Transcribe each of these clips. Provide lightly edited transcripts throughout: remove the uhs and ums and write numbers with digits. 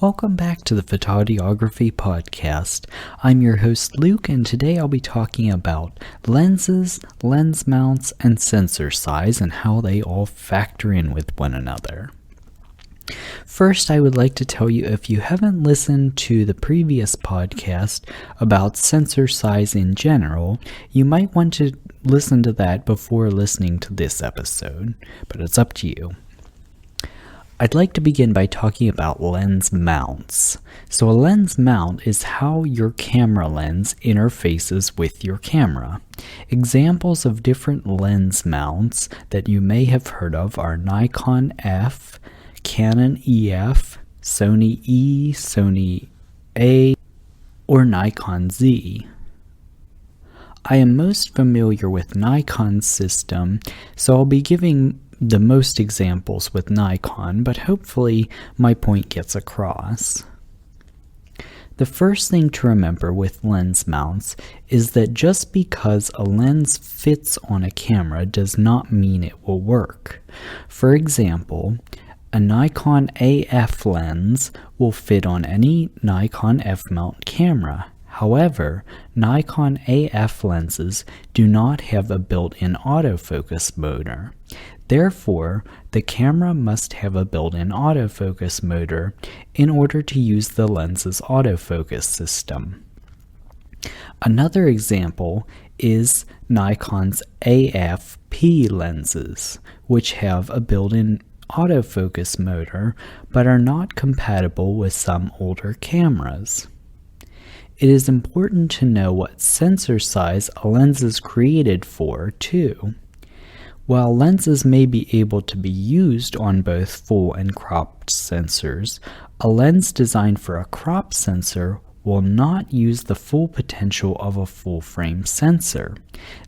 Welcome back to the Photaudiography podcast. I'm your host Luke, and today I'll be talking about lenses, lens mounts, and sensor size and how they all factor in with one another. First, I would like to tell you, if you haven't listened to the previous podcast about sensor size in general, you might want to listen to that before listening to this episode, but it's up to you. I'd like to begin by talking about lens mounts. So a lens mount is how your camera lens interfaces with your camera. Examples of different lens mounts that you may have heard of are Nikon F, Canon EF, Sony E, Sony A, or Nikon Z. I am most familiar with Nikon's system, so I'll be giving the most examples with Nikon, but hopefully my point gets across. The first thing to remember with lens mounts is that just because a lens fits on a camera does not mean it will work. For example, a Nikon AF lens will fit on any Nikon F-mount camera. However, Nikon AF lenses do not have a built-in autofocus motor. Therefore, the camera must have a built-in autofocus motor in order to use the lens's autofocus system. Another example is Nikon's AF-P lenses, which have a built-in autofocus motor but are not compatible with some older cameras. It is important to know what sensor size a lens is created for, too. While lenses may be able to be used on both full and cropped sensors, a lens designed for a crop sensor will not use the full potential of a full-frame sensor,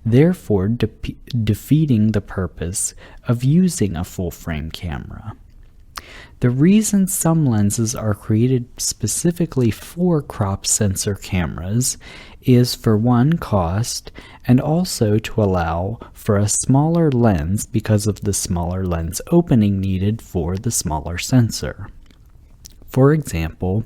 therefore defeating the purpose of using a full-frame camera. The reason some lenses are created specifically for crop sensor cameras is, for one, cost, and also to allow for a smaller lens because of the smaller lens opening needed for the smaller sensor. For example,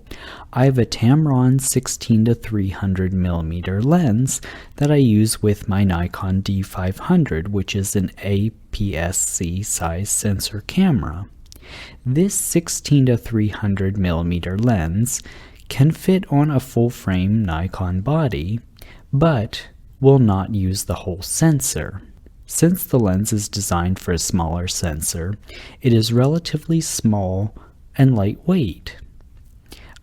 I have a Tamron 16-300mm lens that I use with my Nikon D500, which is an aps-c size sensor camera. This 16-300mm lens can fit on a full-frame Nikon body, but will not use the whole sensor. Since the lens is designed for a smaller sensor, it is relatively small and lightweight.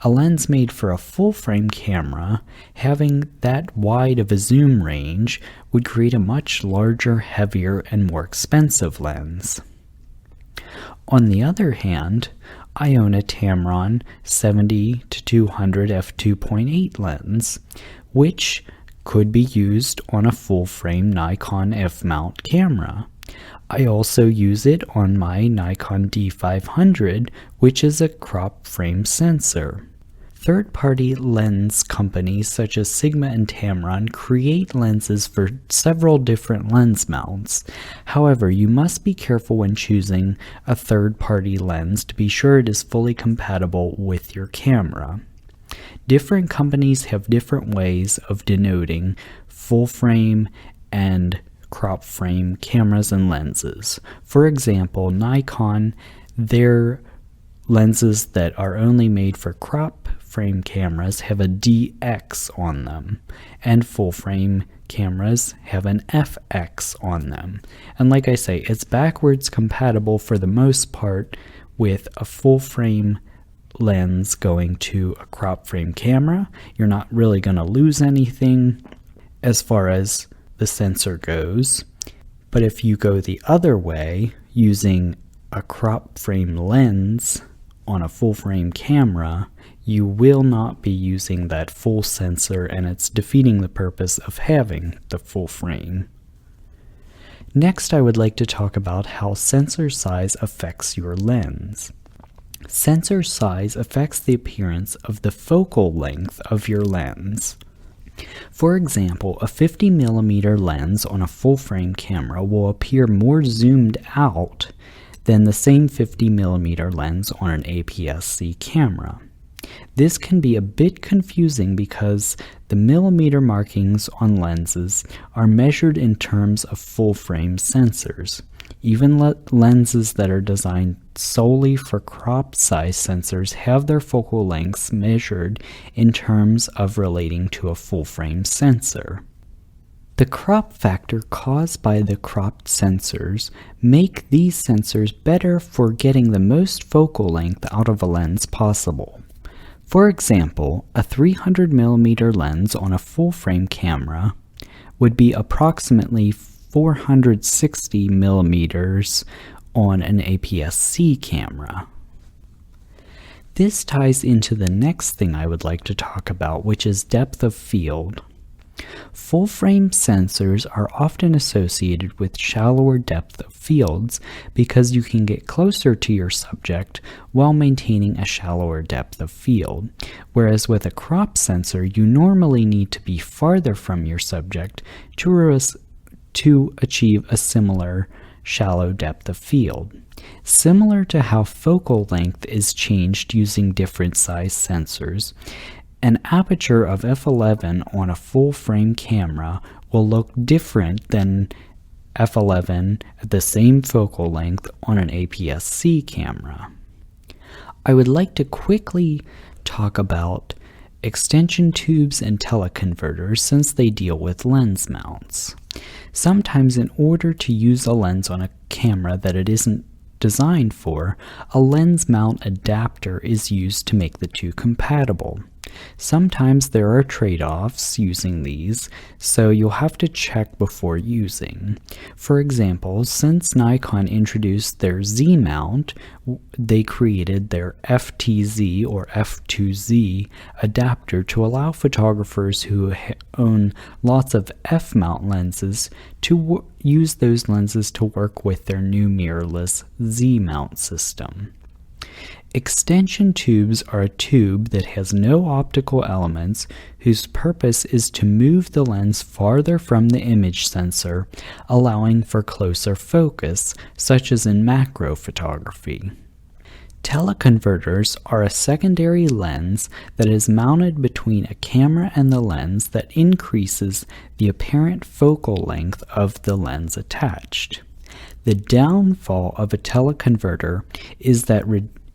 A lens made for a full-frame camera, having that wide of a zoom range, would create a much larger, heavier, and more expensive lens. On the other hand, I own a Tamron 70-200 f2.8 lens, which could be used on a full-frame Nikon F-mount camera. I also use it on my Nikon D500, which is a crop frame sensor. Third-party lens companies such as Sigma and Tamron create lenses for several different lens mounts. However, you must be careful when choosing a third-party lens to be sure it is fully compatible with your camera. Different companies have different ways of denoting full-frame and crop frame cameras and lenses. For example, Nikon, their lenses that are only made for crop frame cameras have a DX on them, and full frame cameras have an FX on them. And like I say, it's backwards compatible for the most part with a full frame lens going to a crop frame camera. You're not really going to lose anything as far as the sensor goes. But if you go the other way, using a crop frame lens on a full frame camera, you will not be using that full sensor, and it's defeating the purpose of having the full frame. Next, I would like to talk about how sensor size affects your lens. Sensor size affects the appearance of the focal length of your lens. For example, a 50mm lens on a full-frame camera will appear more zoomed out than the same 50mm lens on an aps-c camera. This can be a bit confusing because the millimeter markings on lenses are measured in terms of full-frame sensors. Even lenses that are designed solely for crop size sensors have their focal lengths measured in terms of relating to a full-frame sensor. The crop factor caused by the cropped sensors make these sensors better for getting the most focal length out of a lens possible. For example, a 300mm lens on a full-frame camera would be approximately 460 millimeters on an aps-c camera. This ties into the next thing I would like to talk about, which is depth of field. Full-frame sensors are often associated with shallower depth of fields because you can get closer to your subject while maintaining a shallower depth of field, whereas with a crop sensor you normally need to be farther from your subject to achieve a similar shallow depth of field. Similar to how focal length is changed using different size sensors, an aperture of f11 on a full-frame camera will look different than f11 at the same focal length on an aps-c camera. I would like to quickly talk about extension tubes and teleconverters since they deal with lens mounts. Sometimes in order to use a lens on a camera that it isn't designed for, a lens mount adapter is used to make the two compatible. Sometimes there are trade-offs using these, so you'll have to check before using. For example, since Nikon introduced their Z mount, they created their FTZ or F2Z adapter to allow photographers who own lots of F-mount lenses to use those lenses to work with their new mirrorless Z mount system. Extension tubes are a tube that has no optical elements whose purpose is to move the lens farther from the image sensor, allowing for closer focus, such as in macro photography. Teleconverters are a secondary lens that is mounted between a camera and the lens that increases the apparent focal length of the lens attached. The downfall of a teleconverter is that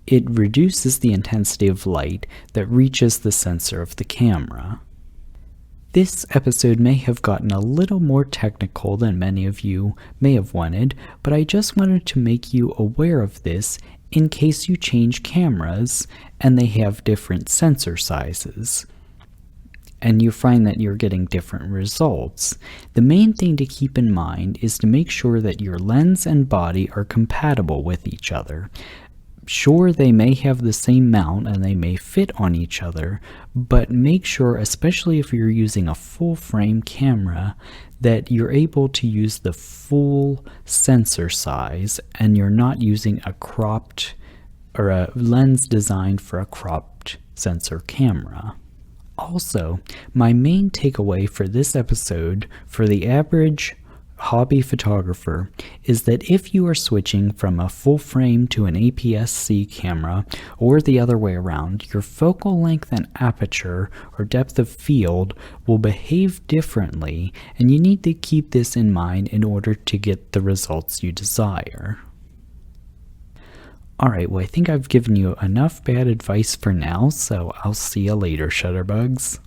it reduces the intensity of light that reaches the sensor of the camera. This episode may have gotten a little more technical than many of you may have wanted, but I just wanted to make you aware of this in case you change cameras and they have different sensor sizes, and you find that you're getting different results. The main thing to keep in mind is to make sure that your lens and body are compatible with each other. Sure, they may have the same mount and they may fit on each other, but make sure, especially if you're using a full-frame camera, that you're able to use the full sensor size and you're not using a cropped or a lens designed for a cropped sensor camera. Also, my main takeaway for this episode for the average hobby photographer is that if you are switching from a full frame to an aps-c camera or the other way around, your focal length and aperture or depth of field will behave differently, and you need to keep this in mind in order to get the results you desire. Alright, well I think I've given you enough bad advice for now, so I'll see you later, Shutterbugs.